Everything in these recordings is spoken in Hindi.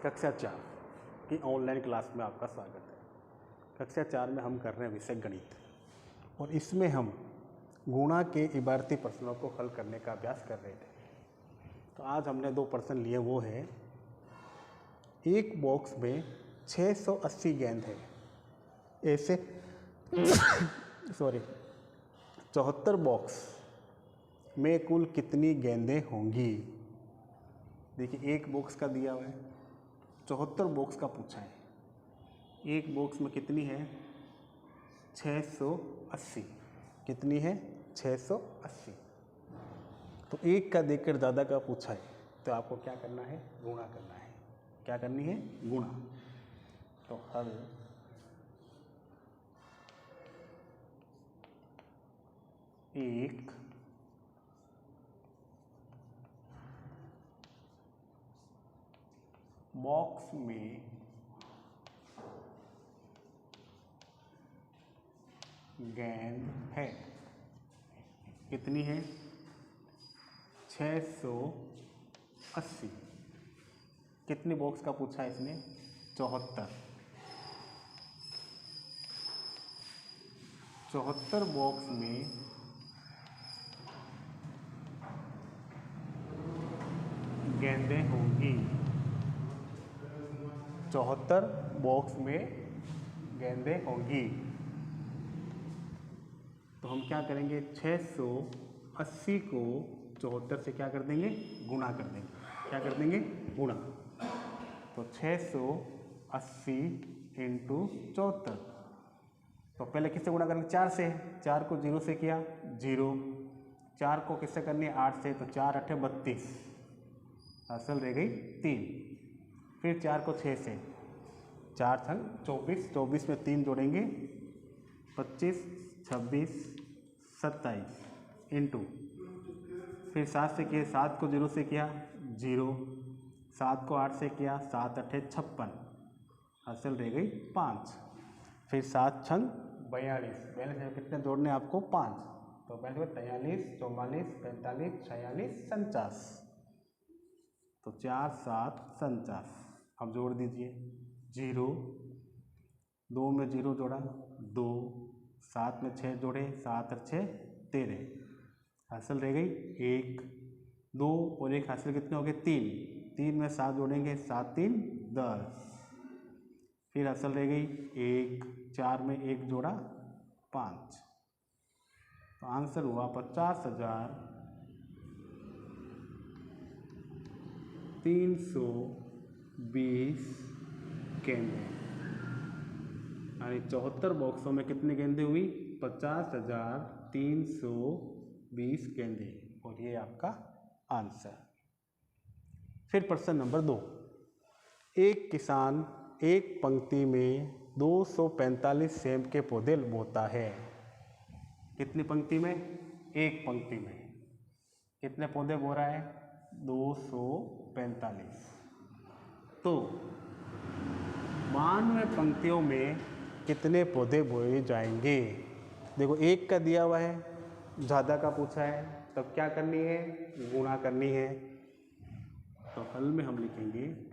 कक्षा 4 की ऑनलाइन क्लास में आपका स्वागत है। कक्षा 4 में हम कर रहे हैं विषय गणित और इसमें हम गुणा के इबारती प्रश्नों को हल करने का अभ्यास कर रहे थे। तो आज हमने 2 प्रश्न लिए, वो है एक बॉक्स में 680 गेंद है, ऐसे 74 बॉक्स में कुल कितनी गेंदें होंगी। देखिए एक बॉक्स का दिया हुआ है, 74 बॉक्स का पूछा है। एक बॉक्स में कितनी है 680, कितनी है 680। तो एक का देखकर ज़्यादा का पूछा है, तो आपको क्या करना है, गुणा करना है। क्या करनी है, गुणा। तो हल एक बॉक्स में गेंद है, कितनी है 680। कितनी बॉक्स का पूछा है इसने, 74 बॉक्स में गेंदें होंगी। 74 बॉक्स में गेंदें होंगी। तो हम क्या करेंगे, 680 को 74 से क्या कर देंगे, गुणा कर देंगे। क्या कर देंगे, गुणा। तो 680 इंटू 74। तो पहले किससे गुणा करेंगे, 4 से। 4 को 0 से किया 0, 4 को किससे करनी है 8 से, तो 4 8 32, असल रह गई 3। फिर 4 को 6 से, 4 छंग 24, 24 में 3 जोड़ेंगे 25, 26, 27 इंटू, फिर 7 से किया, 7 को 0 से किया 0, 7 को 8 से किया 7 8 56, असल रह गई 5। फिर 7 छंग 42, पहले कितने जोड़ने आपको 5, तो पहले 43, 44, 45, 46, 49। तो 4 7 49। अब जोड़ दीजिए 0, 2 में 0 जोड़ा 2, 7 में 6 जोड़े 7 और 6 13, हासिल रह गई 1, 2 और 1 हासिल कितने हो गए 3, 3 में 7 जोड़ेंगे 7 3 10, फिर हासिल रह गई 1, 4 में 1 जोड़ा 5। तो आंसर हुआ 50,320 गेंदें। यानी 74 बॉक्सों में कितनी गेंदें हुई, 50,320 गेंदें। और ये आपका आंसर। फिर प्रश्न नंबर 2, एक किसान एक पंक्ति में 245 सेम के पौधे बोता है। कितनी पंक्ति में, एक पंक्ति में कितने पौधे बो रहा है, 245। तो 92 पंक्तियों में कितने पौधे बोए जाएंगे। देखो एक का दिया हुआ है, ज़्यादा का पूछा है, तब क्या करनी है, गुणा करनी है। तो हल में हम लिखेंगे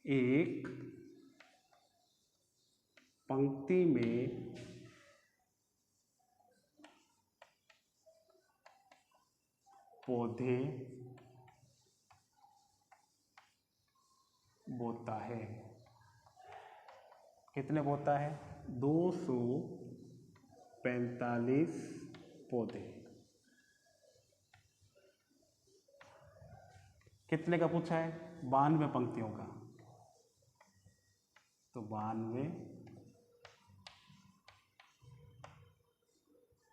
एक पंक्ति में पौधे बोता है। कितने बोता है, 245 पौधे। कितने का पूछा है, 92 पंक्तियों का। तो 92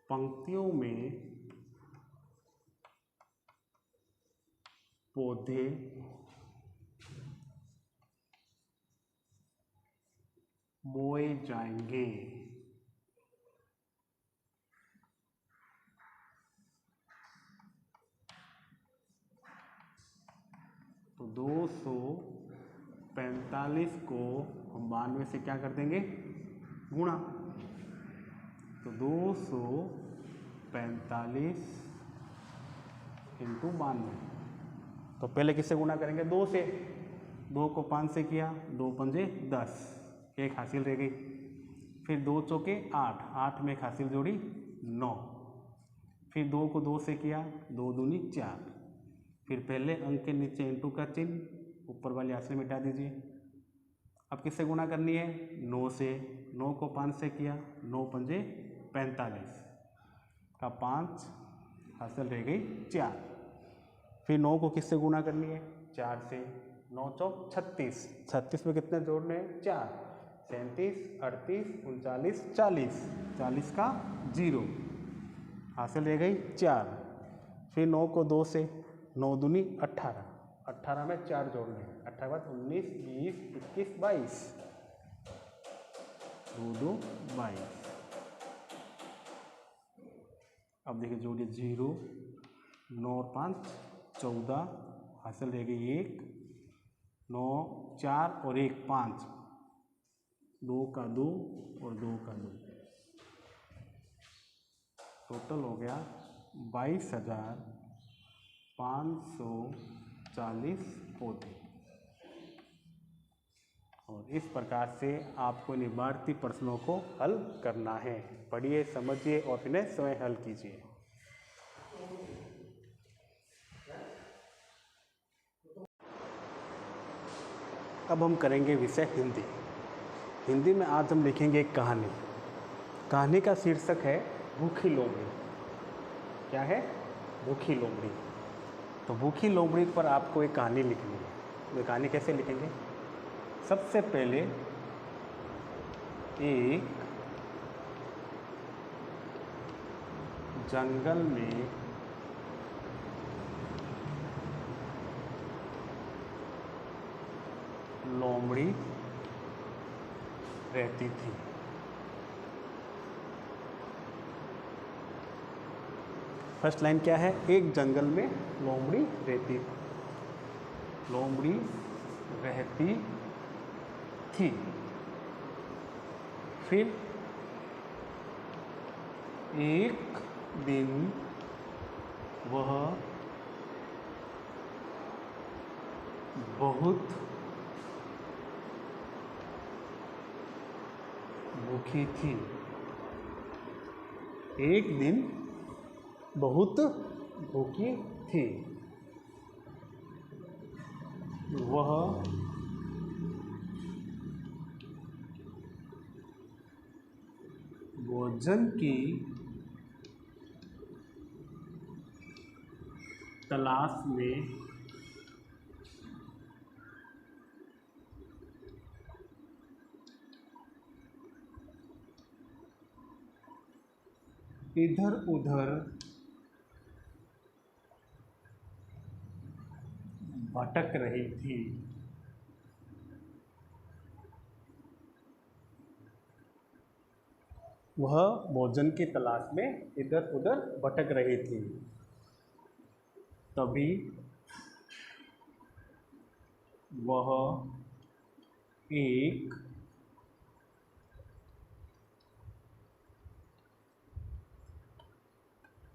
पंक्तियों में पौधे बोए जाएंगे। तो 245 को हम 92 से क्या कर देंगे, गुणा। तो 245 इंटू 92, तो पहले किससे गुणा करेंगे? 2 से। 2 को 5 से किया, 2 पंजे 10, एक हासिल रह गई। फिर 2 चौके 8, 8 में एक हासिल जोड़ी 9। फिर 2 को 2 से किया, 2 दूनी 4। फिर पहले अंक के नीचे इंटू का चिन्ह, ऊपर वाली हासिल मिटा दीजिए। अब किससे गुणा करनी है? 9 से। 9 को 5 से किया, 9 पंजे 45 का 5 हासिल रह गई 4। फिर 9 को किससे गुणा करनी है? 4 से। 9 चौक 36, 36 में कितने जोड़ने हैं? 4। 37, 38, 39, 40, 40 का 0 हासिल रह गई 4। फिर 9 को 2 से, 9 दूनी 18, 18 में 4 जोड़ने हैं। 18 के बाद 19, 20, 21, 22, 2 2 22। अब देखिए जोड़िए 0, 9 और 5 14, हासिल रह गई 1, 9 4 और 1 5, 2 का 2 और 2 का 2, टोटल हो गया 22,540 पौधे। और इस प्रकार से आपको इन इबारती प्रश्नों को हल करना है। पढ़िए, समझिए और इन्हें स्वयं हल कीजिए। अब हम करेंगे विषय हिंदी। हिंदी में आज हम लिखेंगे एक कहानी। कहानी का शीर्षक है भूखी लोमड़ी। क्या है? भूखी लोमड़ी। तो भूखी लोमड़ी पर आपको एक कहानी लिखनी है। वो कहानी कैसे लिखेंगे? सबसे पहले एक जंगल में लोमड़ी रहती थी। फर्स्ट लाइन क्या है? एक जंगल में लोमड़ी रहती थी। लोमड़ी रहती थी। फिर एक दिन वह बहुत भूखी थी। एक दिन बहुत भूखी थी। वह भोजन की तलाश में इधर उधर भटक रही थी। वह भोजन की तलाश में इधर उधर भटक रही थी। तभी वह एक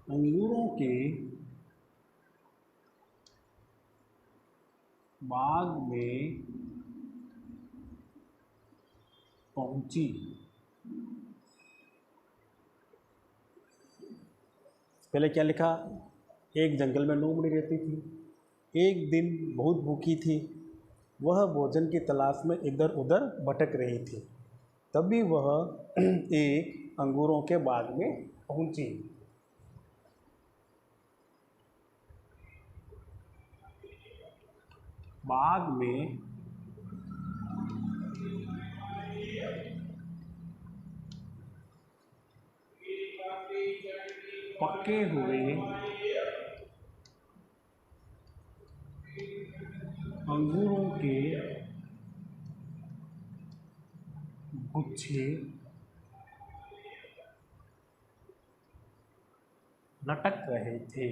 अंगूरों के बाग में पहुंची। पहले क्या लिखा? एक जंगल में लोमड़ी रहती थी। एक दिन बहुत भूखी थी। वह भोजन की तलाश में इधर उधर भटक रही थी। तभी वह एक अंगूरों के बाग में पहुंची। बाग में पके हुए अंगूरों के गुच्छे लटक रहे थे।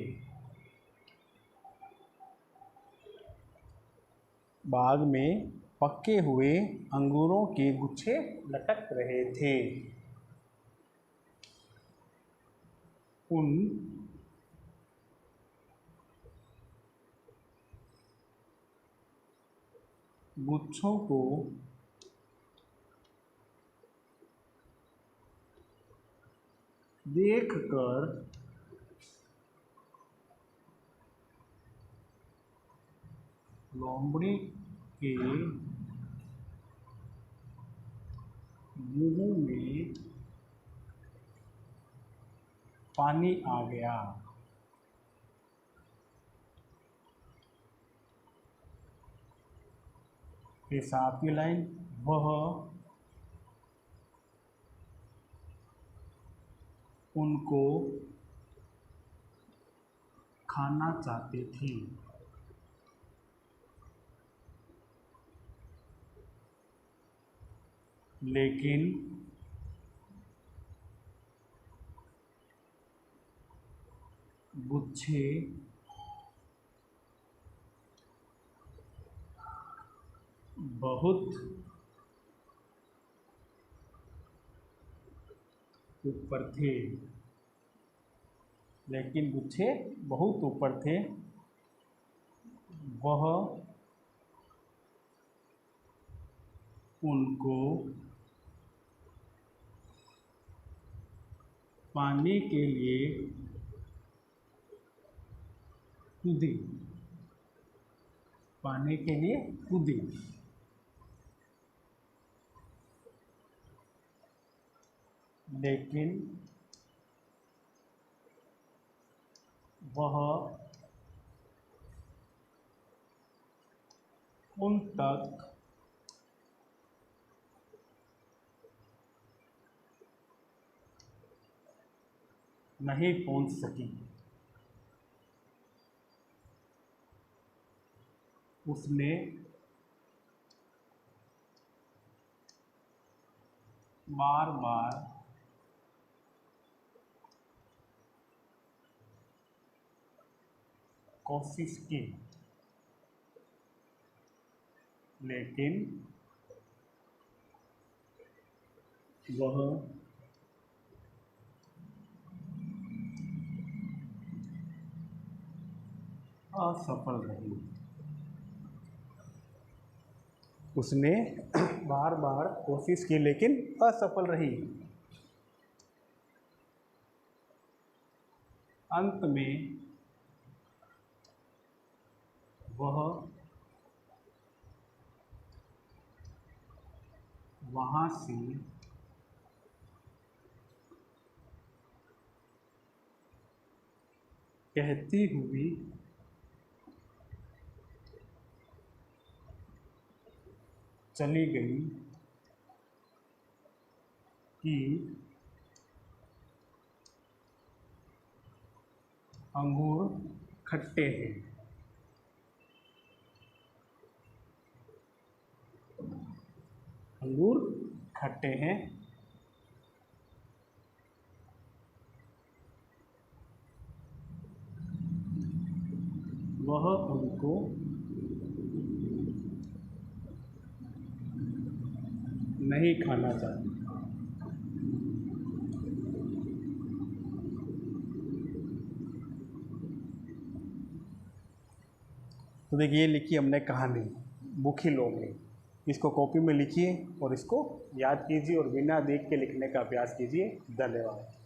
बाग में पके हुए अंगूरों के गुच्छे लटक रहे थे। उन गुच्छों को देखकर लोमड़ी के मुंह में पानी आ गया। ये सातवीं लाइन, वह उनको खाना चाहती थी, लेकिन गुच्छे बहुत ऊपर थे, लेकिन गुच्छे बहुत ऊपर थे। वह उनको पाने के लिए कूदी, पाने के लिए कूदी, लेकिन वह उन तक नहीं पहुंच सकी। उसने बार बार कोशिश की, लेकिन वह असफल रही। उसने बार बार कोशिश की लेकिन असफल रही। अंत में वह वहां से कहती हुई चली गई कि अंगूर खट्टे हैं। अंगूर खट्टे हैं। वह उनको नहीं खाना चाहती। तो देखिए, ये लिखी हमने कहानी भूखी लोमड़ी। इसको कॉपी में लिखिए और इसको याद कीजिए और बिना देख के लिखने का अभ्यास कीजिए। धन्यवाद।